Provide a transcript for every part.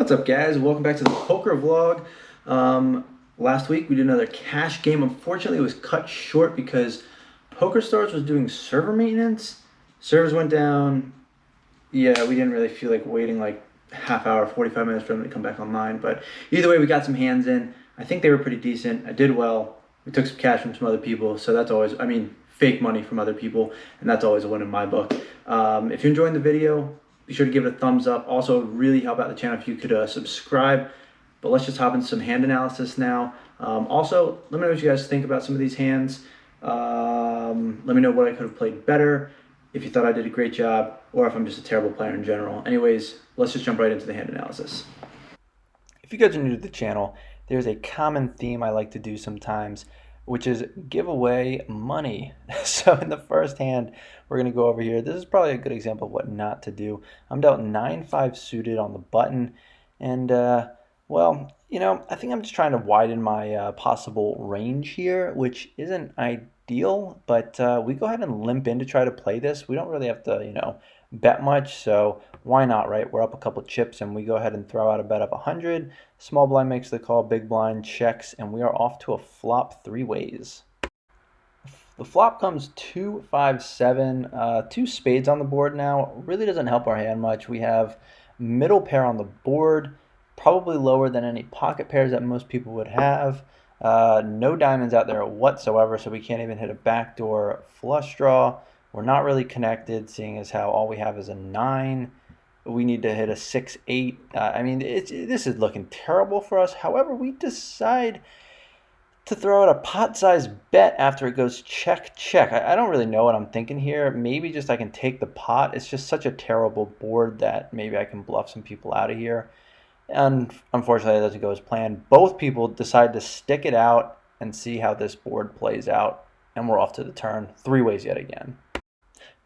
What's up, guys? Welcome back to the poker vlog. Last week we did another cash game. Unfortunately, it was cut short because PokerStars was doing server maintenance. Servers went down. Yeah, we didn't really feel like waiting like half hour, 45 minutes for them to come back online. But either way, we got some hands in. I think they were pretty decent. I did well. We took some cash from some other people, so that's always, fake money from other people, and that's always a win in my book. If you're enjoying the video, be sure to give it a thumbs up. Also, it would really help out the channel if you could subscribe. But let's just hop into some hand analysis now. Also, let me know what you guys think about some of these hands. Let me know what I could have played better, if you thought I did a great job, or if I'm just a terrible player in general. Anyways, let's just jump right into the hand analysis. If you guys are new to the channel, there's a common theme I like to do sometimes, which is give away money. So in the first hand, we're going to go over here. This is probably a good example of what not to do. I'm dealt 9-5 suited on the button, and I think I'm just trying to widen my possible range here, which isn't ideal, but we go ahead and limp in to try to play this. We don't really have to, bet much, so why not, right? We're up a couple chips, and we go ahead and throw out a bet of 100. Small blind makes the call, big blind checks, and we are off to a flop three ways. The flop comes 2, 5, 7, two spades on the board now. Really doesn't help our hand much. We have middle pair on the board, probably lower than any pocket pairs that most people would have. No diamonds out there whatsoever, so we can't even hit a backdoor flush draw. We're not really connected, seeing as how all we have is a 9. We need to hit a 6, 8. This is looking terrible for us. However, we decide to throw out a pot-sized bet after it goes check, check. I don't really know what I'm thinking here. Maybe just I can take the pot. It's just such a terrible board that maybe I can bluff some people out of here. And unfortunately, it doesn't go as planned. Both people decide to stick it out and see how this board plays out. And we're off to the turn. Three ways yet again.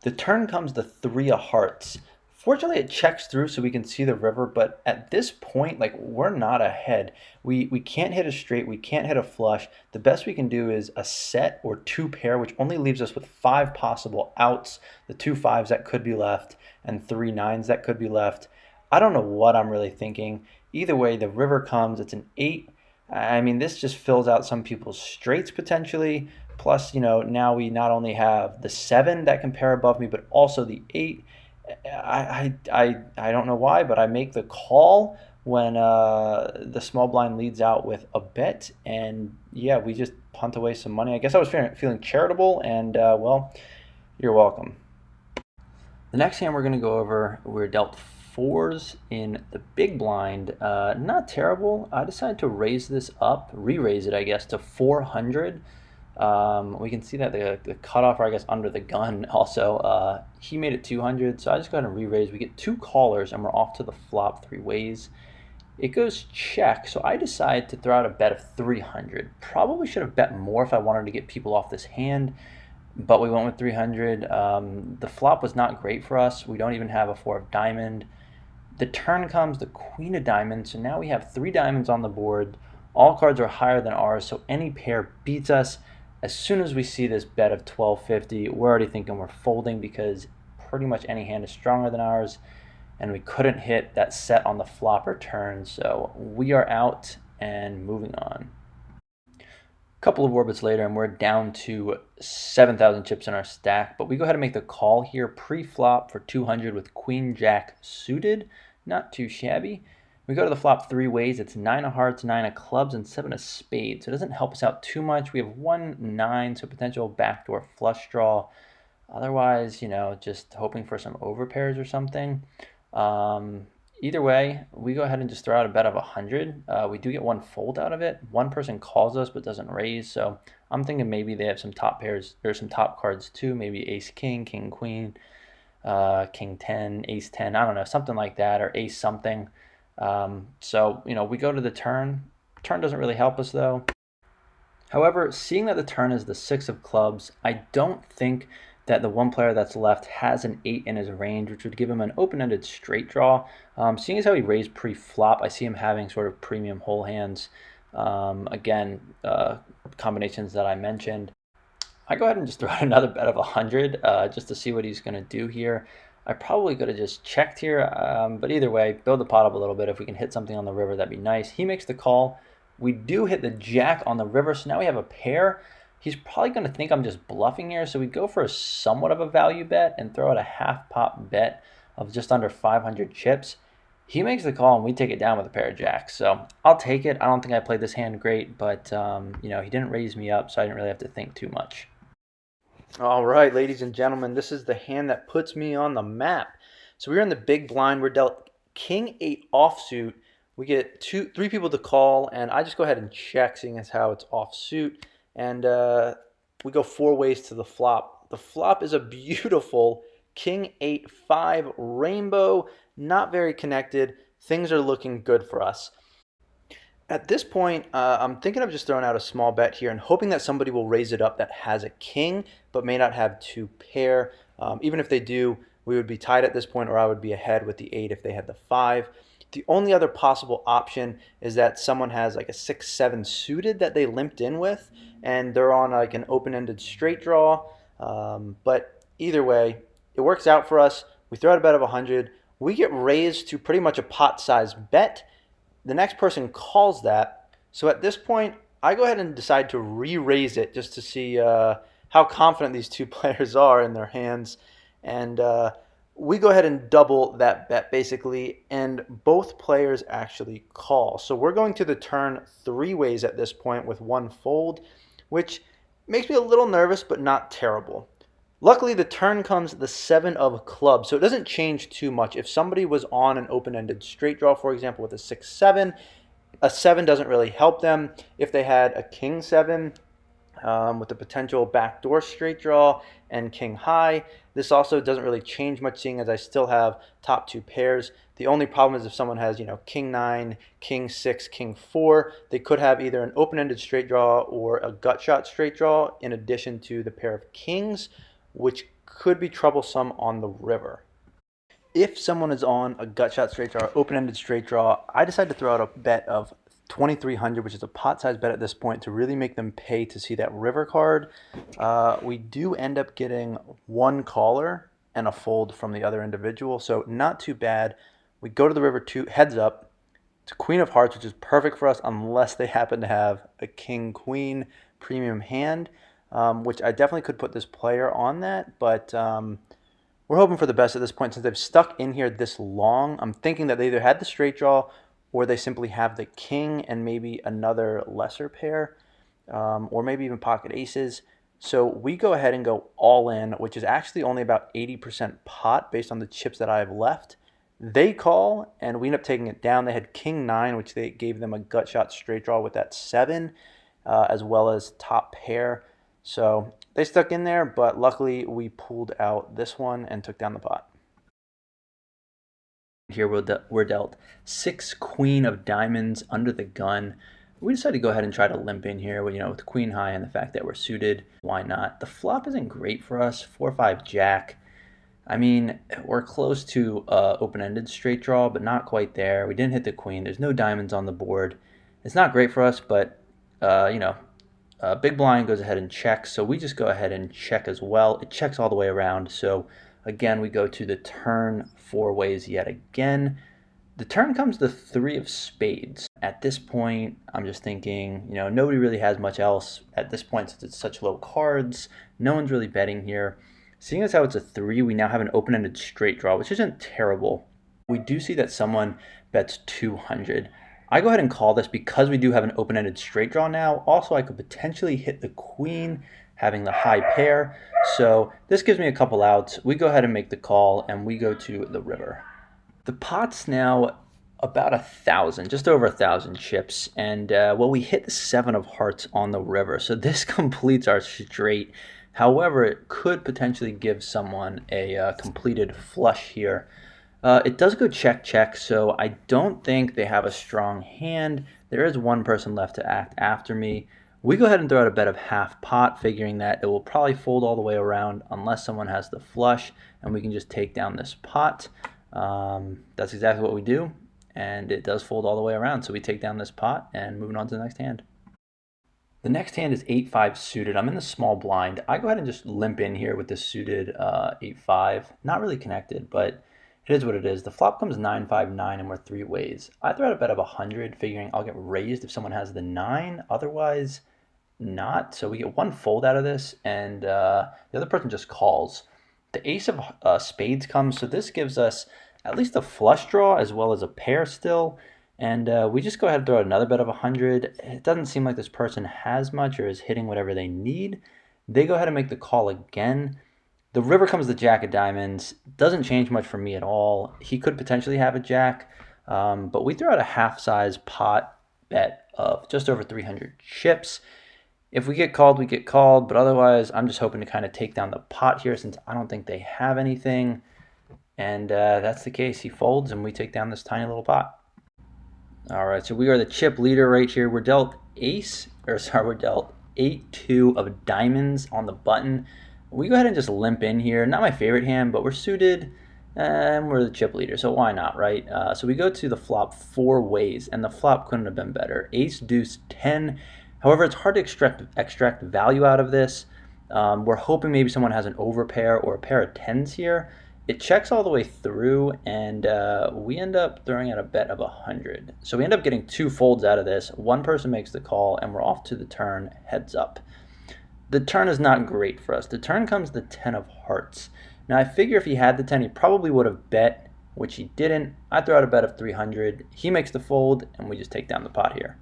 The turn comes the 3 of hearts. Fortunately, it checks through so we can see the river, but at this point, we're not ahead. We can't hit a straight, we can't hit a flush. The best we can do is a set or 2 pair, which only leaves us with 5 possible outs, the 2 5s that could be left, and 3 9s that could be left. I don't know what I'm really thinking. Either way, the river comes, it's an 8. This just fills out some people's straights potentially. Plus, now we not only have the 7 that can pair above me, but also the 8. I don't know why, but I make the call when the small blind leads out with a bet, and yeah, we just punt away some money. I guess I was feeling charitable, and you're welcome. The next hand we're going to go over, we're dealt 4s in the big blind. Not terrible. I decided to raise this up, re-raise it, I guess, to 400. We can see that the cutoff, or I guess under the gun also, he made it 200, so I just go ahead and re-raise. We get 2 callers, and we're off to the flop 3 ways. It goes check, so I decide to throw out a bet of 300. Probably should have bet more if I wanted to get people off this hand, but we went with 300. The flop was not great for us. We don't even have a 4 of diamond. The turn comes the queen of diamonds, so now we have 3 diamonds on the board. All cards are higher than ours, so any pair beats us. As soon as we see this bet of 1250, we're already thinking we're folding because pretty much any hand is stronger than ours, and we couldn't hit that set on the flop or turn, so we are out and moving on. A couple of orbits later, and we're down to 7,000 chips in our stack, but we go ahead and make the call here pre-flop for 200 with queen jack suited. Not too shabby. We go to the flop 3 ways. It's 9 of hearts, 9 of clubs, and 7 of spades. So it doesn't help us out too much. We have 1 9, so potential backdoor flush draw. Otherwise, just hoping for some overpairs or something. Either way, we go ahead and just throw out a bet of 100. We do get 1 fold out of it. One person calls us but doesn't raise, so I'm thinking maybe they have some top pairs. There's some top cards too, maybe ace king, king queen, king 10, ace 10, I don't know, something like that, or ace something. We go to the turn. Turn doesn't really help us though. However, seeing that the turn is the 6 of clubs, I don't think that the one player that's left has an 8 in his range, which would give him an open-ended straight draw. Seeing as how he raised pre-flop, I see him having sort of premium whole hands. Combinations that I mentioned. I go ahead and just throw out another bet of 100 just to see what he's going to do here. I probably could have just checked here, but either way, build the pot up a little bit. If we can hit something on the river, that'd be nice. He makes the call. We do hit the jack on the river, so now we have a pair. He's probably going to think I'm just bluffing here, so we go for a somewhat of a value bet and throw out a half pot bet of just under 500 chips. He makes the call and we take it down with a pair of jacks. So I'll take it. I don't think I played this hand great, but he didn't raise me up, so I didn't really have to think too much. All right, ladies and gentlemen, this is the hand that puts me on the map. So we're in the big blind. We're dealt king 8 offsuit. We get three people to call, and I just go ahead and check, seeing as how it's offsuit. And we go 4 ways to the flop. The flop is a beautiful king 8-5 rainbow, not very connected. Things are looking good for us. At this point, I'm thinking of just throwing out a small bet here and hoping that somebody will raise it up that has a king, but may not have 2 pair. Even if they do, we would be tied at this point, or I would be ahead with the 8 if they had the 5. The only other possible option is that someone has like a 6-7 suited that they limped in with, and they're on like an open-ended straight draw. But either way, it works out for us. We throw out a bet of 100. We get raised to pretty much a pot-sized bet. The next person calls that. So at this point, I go ahead and decide to re-raise it just to see how confident these 2 players are in their hands. And we go ahead and double that bet basically, and both players actually call. So we're going to the turn 3 ways at this point with 1 fold, which makes me a little nervous, but not terrible. Luckily, the turn comes the 7 of clubs, so it doesn't change too much. If somebody was on an open-ended straight draw, for example, with a 6-7, a 7 doesn't really help them. If they had a king 7 with a potential backdoor straight draw and king high, this also doesn't really change much, seeing as I still have top 2 pairs. The only problem is if someone has, king 9, king 6, king 4, they could have either an open-ended straight draw or a gut shot straight draw in addition to the pair of kings, which could be troublesome on the river. If someone is on a gut shot straight draw, open-ended straight draw, I decide to throw out a bet of 2,300, which is a pot-sized bet at this point, to really make them pay to see that river card. We do end up getting 1 caller and a fold from the other individual, so not too bad. We go to the river 2 heads up. It's queen of hearts, which is perfect for us unless they happen to have a king-queen premium hand. Which I definitely could put this player on that, but we're hoping for the best at this point since they've stuck in here this long. I'm thinking that they either had the straight draw or they simply have the king and maybe another lesser pair, or maybe even pocket aces. So we go ahead and go all in, which is actually only about 80% pot based on the chips that I have left. They call, and we end up taking it down. They had king 9, which they gave them a gut shot straight draw with that 7, as well as top pair. So they stuck in there, but luckily we pulled out this one and took down the pot. Here we're dealt 6 queen of diamonds under the gun. We decided to go ahead and try to limp in here, with queen high and the fact that we're suited. Why not? The flop isn't great for us. 4-5 jack. I mean, we're close to open-ended straight draw, but not quite there. We didn't hit the queen. There's no diamonds on the board. It's not great for us, but big blind goes ahead and checks, so we just go ahead and check as well. It checks all the way around, so again, we go to the turn 4 ways yet again. The turn comes the 3 of spades. At this point, I'm just thinking, nobody really has much else at this point since it's such low cards. No one's really betting here. Seeing as how it's a 3, we now have an open-ended straight draw, which isn't terrible. We do see that someone bets 200. I go ahead and call this because we do have an open-ended straight draw now. Also, I could potentially hit the queen, having the high pair. So this gives me a couple outs. We go ahead and make the call, and we go to the river. The pot's now about 1,000, just over 1,000 chips. And, we hit the 7 of hearts on the river. So this completes our straight. However, it could potentially give someone a completed flush here. It does go check, check, so I don't think they have a strong hand. There is one person left to act after me. We go ahead and throw out a bet of half pot, figuring that it will probably fold all the way around unless someone has the flush, and we can just take down this pot. That's exactly what we do, and it does fold all the way around, so we take down this pot and moving on to the next hand. The next hand is 8-5 suited. I'm in the small blind. I go ahead and just limp in here with this suited 8-5. Not really connected, but it is what it is. The flop comes 9-5-9 and we're three ways. I throw out a bet of 100, figuring I'll get raised if someone has the 9. Otherwise, not. So we get one fold out of this, and the other person just calls. The ace of spades comes, so this gives us at least a flush draw as well as a pair still. And we just go ahead and throw out another bet of 100. It doesn't seem like this person has much or is hitting whatever they need. They go ahead and make the call again. The river comes the jack of diamonds. Doesn't change much for me at all. He could potentially have a jack, but we throw out a half-size pot bet of just over 300 chips. If we get called, we get called, but otherwise I'm just hoping to kind of take down the pot here since I don't think they have anything. And that's the case. He folds and we take down this tiny little pot. All right, so we are the chip leader right here. We're dealt we're dealt 8-2 of diamonds on the button. We go ahead and just limp in here. Not my favorite hand, but we're suited and we're the chip leader, so why not, right? So we go to the flop 4 ways, and the flop couldn't have been better. Ace, deuce, 10. However, it's hard to extract value out of this. We're hoping maybe someone has an overpair or a pair of 10s here. It checks all the way through, and we end up throwing out a bet of 100. So we end up getting 2 folds out of this. One person makes the call, and we're off to the turn, heads up. The turn is not great for us. The turn comes the 10 of hearts. Now, I figure if he had the 10, he probably would have bet, which he didn't. I throw out a bet of 300. He makes the fold, and we just take down the pot here.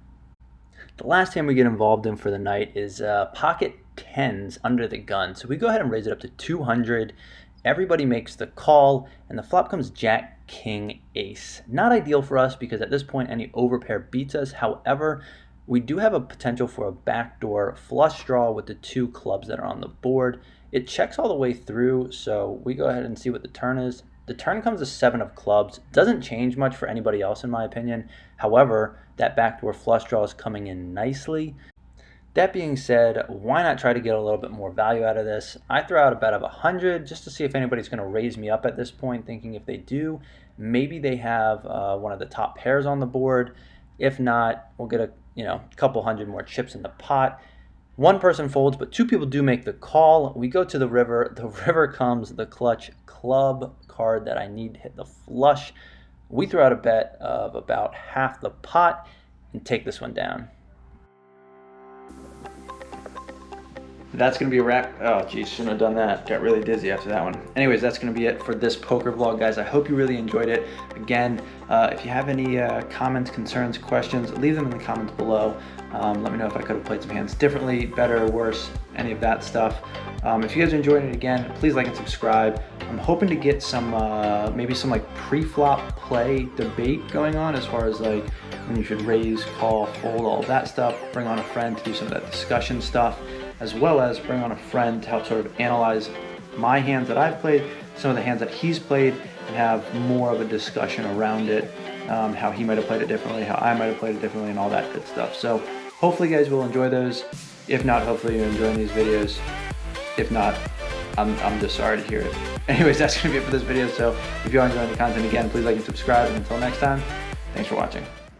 The last hand we get involved in for the night is pocket 10s under the gun. So we go ahead and raise it up to 200. Everybody makes the call, and the flop comes jack, king, ace. Not ideal for us because at this point any overpair beats us. However, we do have a potential for a backdoor flush draw with the 2 clubs that are on the board. It checks all the way through, so we go ahead and see what the turn is. The turn comes a 7 of clubs. Doesn't change much for anybody else in my opinion. However, that backdoor flush draw is coming in nicely. That being said, why not try to get a little bit more value out of this? I throw out a bet of 100 just to see if anybody's going to raise me up at this point, thinking if they do, maybe they have one of the top pairs on the board. If not, we'll get a couple hundred more chips in the pot. One person folds, but 2 people do make the call. We go to the river. The river comes the clutch club card that I need to hit the flush. We throw out a bet of about half the pot and take this one down. That's going to be a wrap. Oh, geez, shouldn't have done that. Got really dizzy after that one. Anyways, that's going to be it for this poker vlog, guys. I hope you really enjoyed it. Again, if you have any comments, concerns, questions, leave them in the comments below. Let me know if I could have played some hands differently, better, worse, any of that stuff. If you guys are enjoying it, again, please like and subscribe. I'm hoping to get some, maybe some like pre-flop play debate going on as far as like when you should raise, call, fold, all of that stuff. Bring on a friend to do some of that discussion stuff, as well as bring on a friend to help sort of analyze my hands that I've played, some of the hands that he's played, and have more of a discussion around it, how he might have played it differently, how I might have played it differently, and all that good stuff. So hopefully you guys will enjoy those. If not, hopefully you're enjoying these videos. If not, I'm just sorry to hear it. Anyways, that's gonna be it for this video. So if you are enjoying the content, again, please like and subscribe. And until next time, thanks for watching.